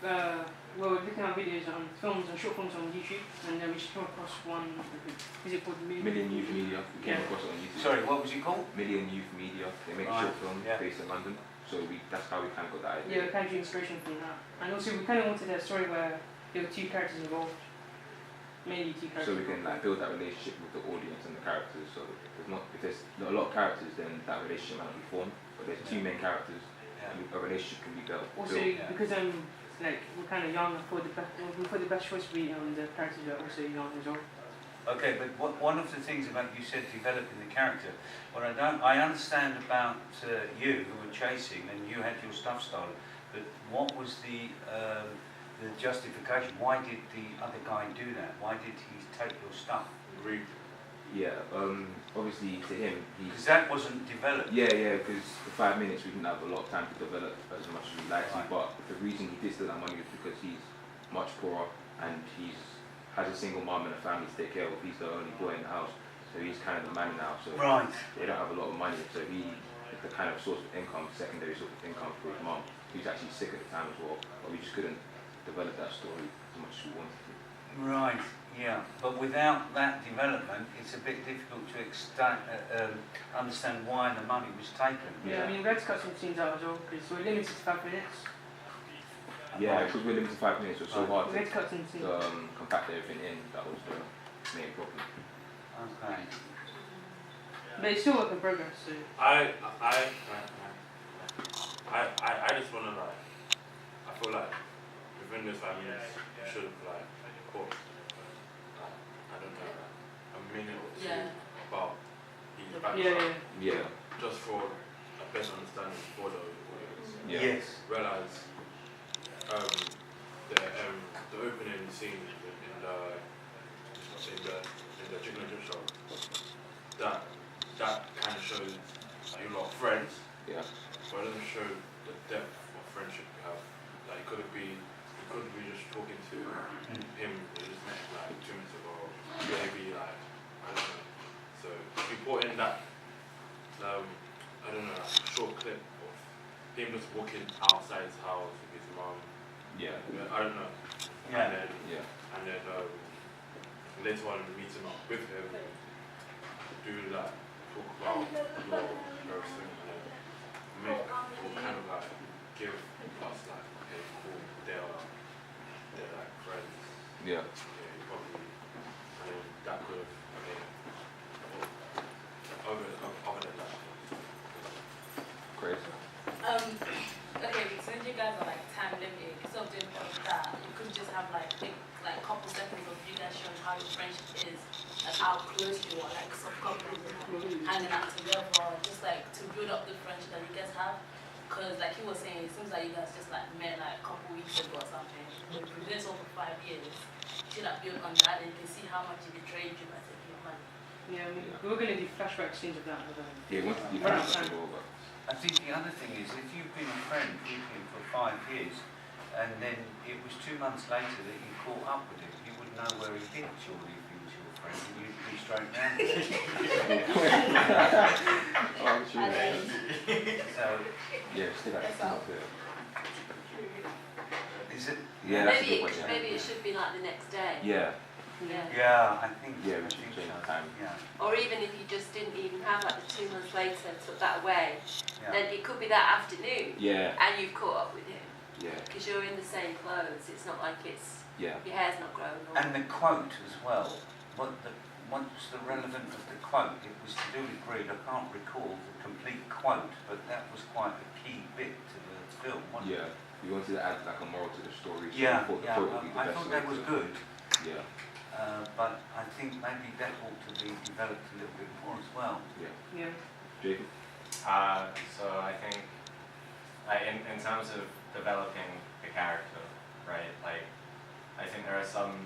well, we're looking at videos on films and short films on YouTube, and then we just came across one. Is it called Million Youth Media? We came across it on YouTube. Sorry, what was it called? Million Youth Media. They make short films based in London. So that's how we kind of got that idea. Yeah, we kind of drew inspiration from that. And also we kind of wanted a story where there were two characters involved. Mainly two characters. So we can like build that relationship with the audience and the characters. So if there's a lot of characters, then that relationship might not be formed. But there's two main characters, and a relationship can be built. Also, because like we're kind of young, for the best choice to be the characters are also young as well. Okay, but one of the things about you said developing the character, what I understand about you who were chasing and you had your stuff stolen, but what was the justification? Why did the other guy do that? Why did he take your stuff? Yeah, obviously to him, because that wasn't developed. Yeah, because for 5 minutes we didn't have a lot of time to develop as much as we liked to, but the reason he did steal that money was because he's much poorer and has a single mom and a family to take care of. He's the only boy in the house, so he's kind of the man now, so they don't have a lot of money, so he is the kind of source of income, secondary source of income for his mom, who's actually sick at the time as well, but we just couldn't develop that story as much as we wanted to. Right, yeah, but without that development, it's a bit difficult to understand why the money was taken. Yeah, I mean, we had to cut some scenes out as well, because we're limited to 5 minutes. Yeah, because we're limited to 5 minutes, it was so hard to compact everything in. That was the main problem. Okay. But it's still work in progress, so. I just wanna I feel like within those 5 minutes you should have caught I don't know a minute or two about his background. Yeah. Just for a better understanding for the audience. Yes. Realize the opening scene in the Chicken and Chip Shop, that kind of shows you're not friends. Yeah. But it doesn't show the depth of friendship you have. Like you could be just talking to him you just met him 2 minutes ago, maybe I don't know. So if you put in that I don't know, a short clip of him just walking outside his house with his mom. Yeah. I don't know. Yeah. And then later on meeting up with him, do that, talk about your person, and then make or kind of give us okay, cool, they're friends. Yeah. Probably. And then that could have other than that. Great. Okay, since you guys are time limited, instead of doing that, you could just have a couple seconds of you guys showing how your friendship is, how close you are, some couples hanging out together, just to build up the friendship that you guys have. Because like he was saying, it seems like you guys just met a couple weeks ago or something. But if you've been so for 5 years, you should have built on that and you can see how much he betrayed you by taking your money. Yeah, I mean, we were going to do flashback scenes of that. Yeah, once you I think the other thing is, if you've been a friend with him for 5 years, and then it was 2 months later that you caught up with him, you would know where he hid, surely, if he was your friend, and you'd be straight round with him. So, still not clear. Is it? Yeah, that's a good point, Maybe it should be the next day. Yeah. Yeah, I think. Yeah, we should change the time. Yeah. Or even if you just didn't even have the 2 months later, took that away, Yeah. then it could be that afternoon. Yeah. And you've caught up with him. Yeah. Because you're in the same clothes. It's not like your hair's not growing. And the quote as well. What's the relevant of the quote? It was to do with greed. I can't recall the complete quote, but that was quite a key bit to the film, wasn't it? Yeah. We wanted to add a moral to the story. So Yeah, I thought that was good. Yeah. But I think maybe that ought to be developed a little bit more as well. Yeah. Jacob? So I think, in terms of developing the character, right? I think there are some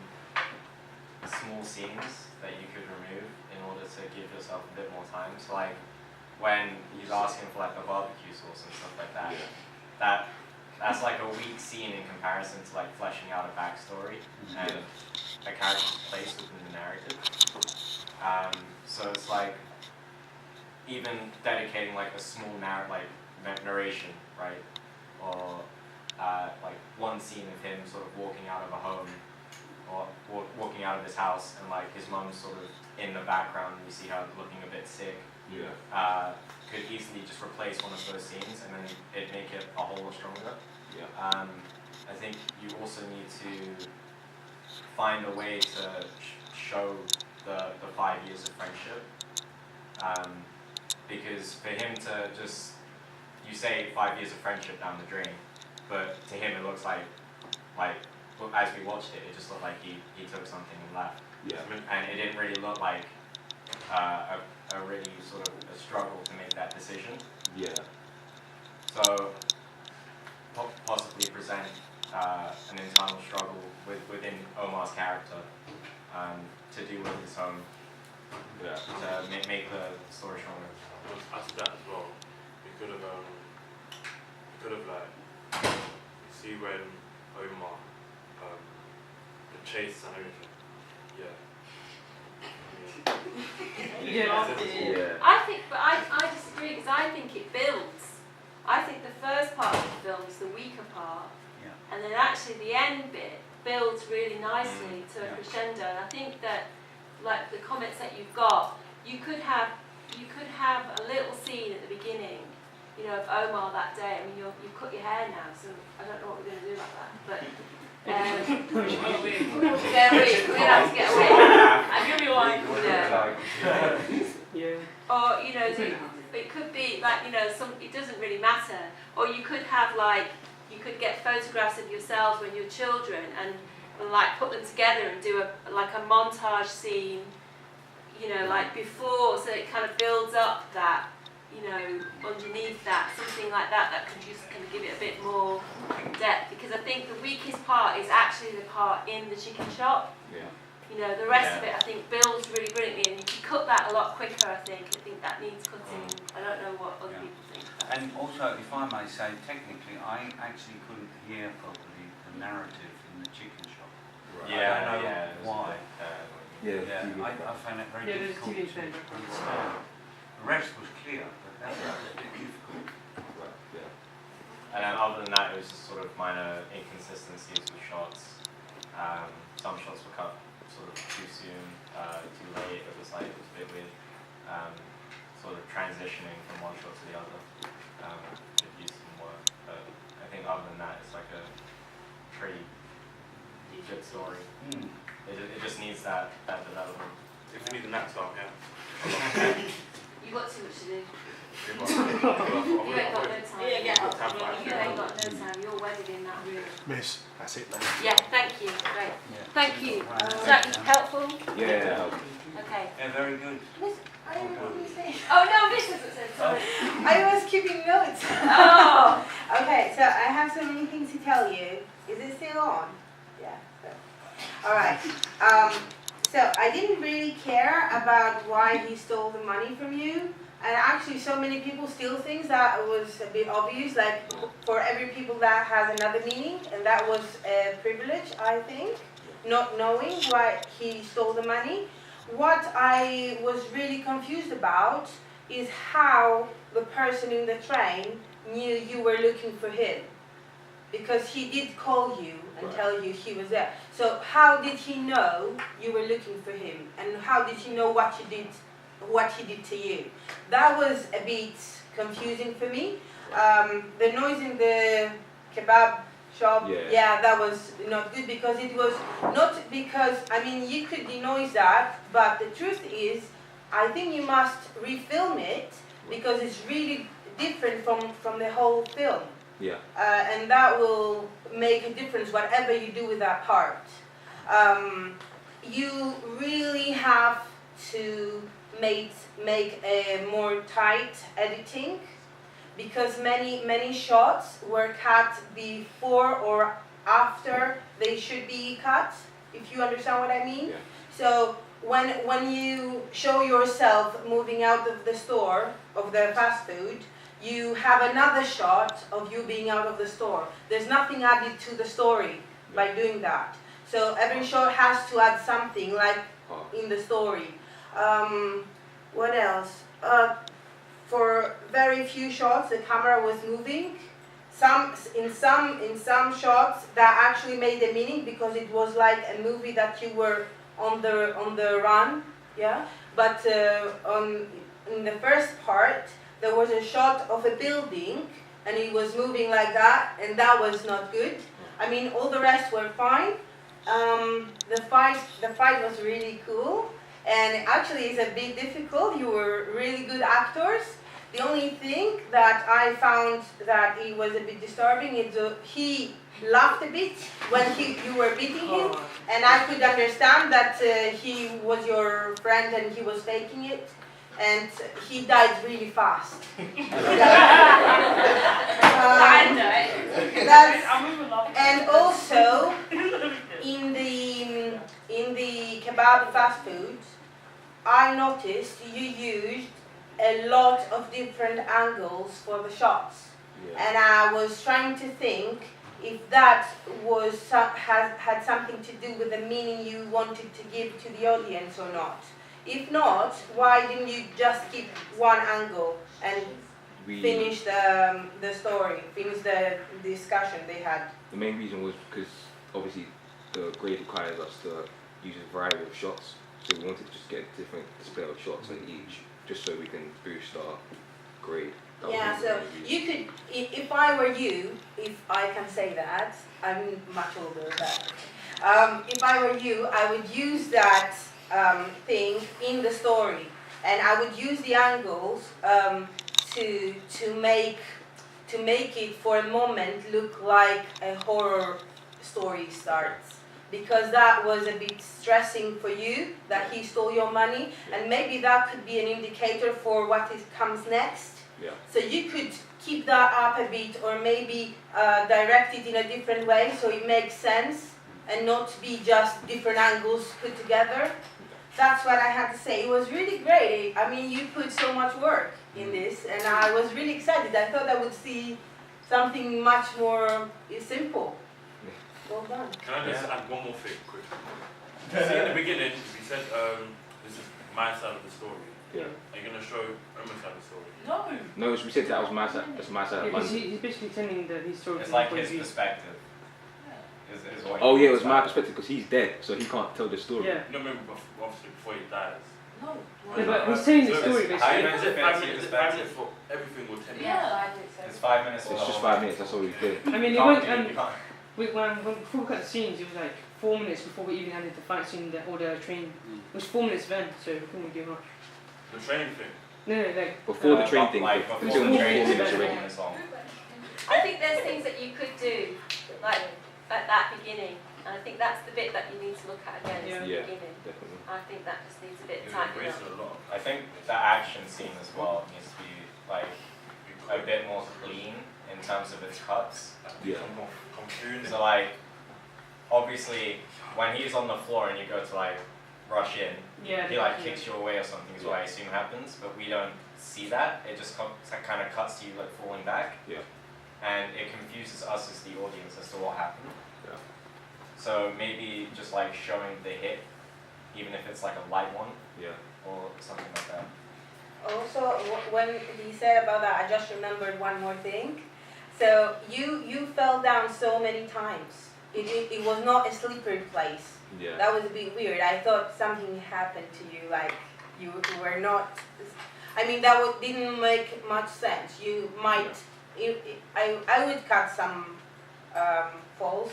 small scenes that you could remove in order to give yourself a bit more time. So when he's asking for the barbecue sauce and stuff like that, that's a weak scene in comparison to fleshing out a backstory and a character's place within the narrative. So it's even dedicating a small narration, right? Or like one scene of him sort of walking out of a home or walking out of his house, and like his mum's sort of in the background, and you see her looking a bit sick. Yeah. Could easily just replace one of those scenes, and then it'd make it a whole lot stronger. Yeah. I think you also need to find a way to show the 5 years of friendship, because for him to just, you say 5 years of friendship down the drain, but to him it looks like as we watched it, it just looked like he took something and left. Yeah. And it didn't really look like a really sort of a struggle to make that decision. Yeah. So possibly present an internal struggle within Omar's character to do with his home, Yeah. to make the story stronger. After that as well, we could have like, you see when Omar, the chase and everything, Yeah. I think, but I disagree because I think it builds. I think the first part of the film is the weaker part, and then actually the end bit builds really nicely to a crescendo. And I think that, like the comments that you've got, you could have a little scene at the beginning, you know, of Omar that day. I mean, you've cut your hair now, so I don't know what we're going to do about that, but. Get a wig. We're going to have to get a wig. I'll give you one. Yeah. Or, you know, it could be like, you know, it doesn't really matter. Or you could have like, you could get photographs of yourselves when you're children and like put them together and do a montage scene, you know, like before, so it kind of builds up that, you know, underneath that, something like that can give it a bit more depth, because I think the weakest part is actually the part in the chicken shop. Yeah. You know, the rest of it I think builds really brilliantly, and you can cut that a lot quicker. I think that needs cutting. I don't know what other people think. And also, if I may say, technically, I actually couldn't hear properly the narrative in the chicken shop. Right. I don't know why. I found it very Yeah, there's difficult TV to thing. understand. The rest was clear, but that was a bit difficult. Right. Yeah. And then other than that, it was just sort of minor inconsistencies with shots. Some shots were cut sort of too soon, too late. It was a bit weird, sort of transitioning from one shot to the other. Could use some work, but I think other than that, it's like a pretty good story. It just needs that development. If we need the next time, You've got too much to do. You You ain't got no time. Yeah, You ain't got no time. You're wedded in that room. Miss, that's it then. Yeah, thank you. Great. Yeah. Thank you. Is that helpful? Yeah. Okay. Yeah, very good. I don't know what you say. Oh no, Miss doesn't say sorry. I was keeping notes. Oh. Okay, so I have so many things to tell you. Is it still on? Yeah. So. All right. So I didn't really care about why he stole the money from you. And actually, so many people steal things that was a bit obvious. Like for every people that has another meaning, and that was a privilege, I think, not knowing why he stole the money. What I was really confused about is how the person in the train knew you were looking for him. Because he did call you and tell you he was there. So how did he know you were looking for him? And how did he know what he did to you? That was a bit confusing for me. The noise in the kebab shop, yeah, that was not good, because it was not because, I mean, you could denoise that, but the truth is, I think you must refilm it, because it's really different from the whole film. Yeah. And that will make a difference, whatever you do with that part. You really have to make a more tight editing, because many shots were cut before or after they should be cut, if you understand what I mean. Yeah. So when you show yourself moving out of the store, of the fast food, you have another shot of you being out of the store. There's nothing added to the story by doing that. So every shot has to add something, like in the story. What else? For very few shots, the camera was moving. in some shots that actually made a meaning because it was like a movie that you were on the run, yeah. But in the first part, there was a shot of a building and it was moving like that, and that was not good. I mean, all the rest were fine. The fight was really cool, and actually it's a bit difficult. You were really good actors. The only thing that I found that it was a bit disturbing is he laughed a bit when you were beating him, and I could understand that he was your friend and he was faking it, and he died really fast. And also in the kebab fast food, I noticed you used a lot of different angles for the shots, and I was trying to think if that was had something to do with the meaning you wanted to give to the audience or not. If not, why didn't you just keep one angle and finish the story, finish the discussion they had? The main reason was because obviously the grade requires us to use a variety of shots, so we wanted to just get a different display of shots on each, just so we can boost our grade. Yeah, so you could, if I were you, if I can say that, I'm much older than that. If I were you, I would use that thing in the story, and I would use the angles to make it for a moment look like a horror story starts, because that was a bit stressing for you that he stole your money, and maybe that could be an indicator for what comes next. Yeah. So you could keep that up a bit, or maybe direct it in a different way so it makes sense and not be just different angles put together. That's what I had to say. It was really great. I mean, you put so much work in this, and I was really excited. I thought I would see something much more simple. Well done. Can I just add one more thing quickly? See, in the beginning, you said this is my side of the story. Yeah. Are you going to show Emma's side of the story? No. No, we said that was my side. That's my side. Yeah, he's basically telling his story. It's like his perspective. Is what Oh yeah, it was my perspective because he's dead, so he can't tell the story. Yeah. No, remember, obviously, before he dies. No. Yeah, but he's telling the So story it's- basically. How Is you it know 5 minutes? Is it 5 perspective? minutes for everything or 10 minutes? Yeah. It's 5 minutes. It's just 5 minutes. That's all we did. I mean, it You went. can't- you can't- Before we cut the scenes, it was like 4 minutes before we even ended the fight scene or the train. It was 4 minutes then, so we couldn't do much. The train thing. No, like Before the train thing, like the before film the was 4 train minutes is already. 4 minutes long. I think there's things that you could do, like at that beginning, and I think that's the bit that you need to look at again, is the Yeah. beginning. Definitely. I think that just needs a bit You tightened up. wasted a lot. I think the action scene as well needs to be like a bit more clean in terms of its cuts. Yeah. So like, obviously, when he's on the floor and you go to like rush in, yeah, he like kicks you away or something is what I assume happens, but we don't see that. It just kind of cuts to you like falling back. Yeah. And it confuses us as the audience as to what happened. Yeah. So maybe just like showing the hit, even if it's like a light one Yeah. or something like that. Also, when he said about that, I just remembered one more thing. So you fell down so many times. It was not a slippery place. Yeah. That was a bit weird. I thought something happened to you, like you were not. I mean, that didn't make much sense. You might. I would cut some falls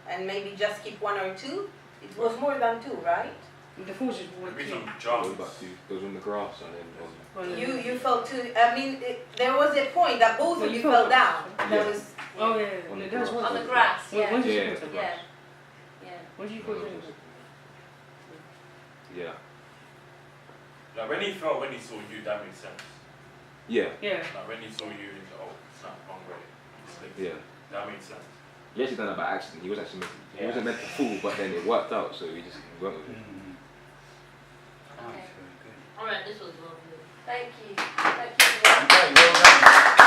and maybe just keep 1 or 2. It was more than 2, right? The falls just one Maybe two. some What jobs. about you? Those on the grass and then on. You fell too. I mean, there was a point that both Well, of you you fell fell down. Yeah. There was. Oh yeah, On no, the that's grass. what. On the grass, When yeah. did you Yeah. put the Yeah. grass? Yeah. When did you put it? Yeah. Like when he fell, when he saw you, that makes sense. Yeah. Yeah. Like when he saw you, he's like, oh, it's not wrong way. It's like, Yeah. that makes sense. He actually done that by accident. He was actually meant to, he Yeah. wasn't meant to fall, but then it worked out, so he just went with it. Okay. Alright, this was lovely. Thank you. Thank you. Okay, well done.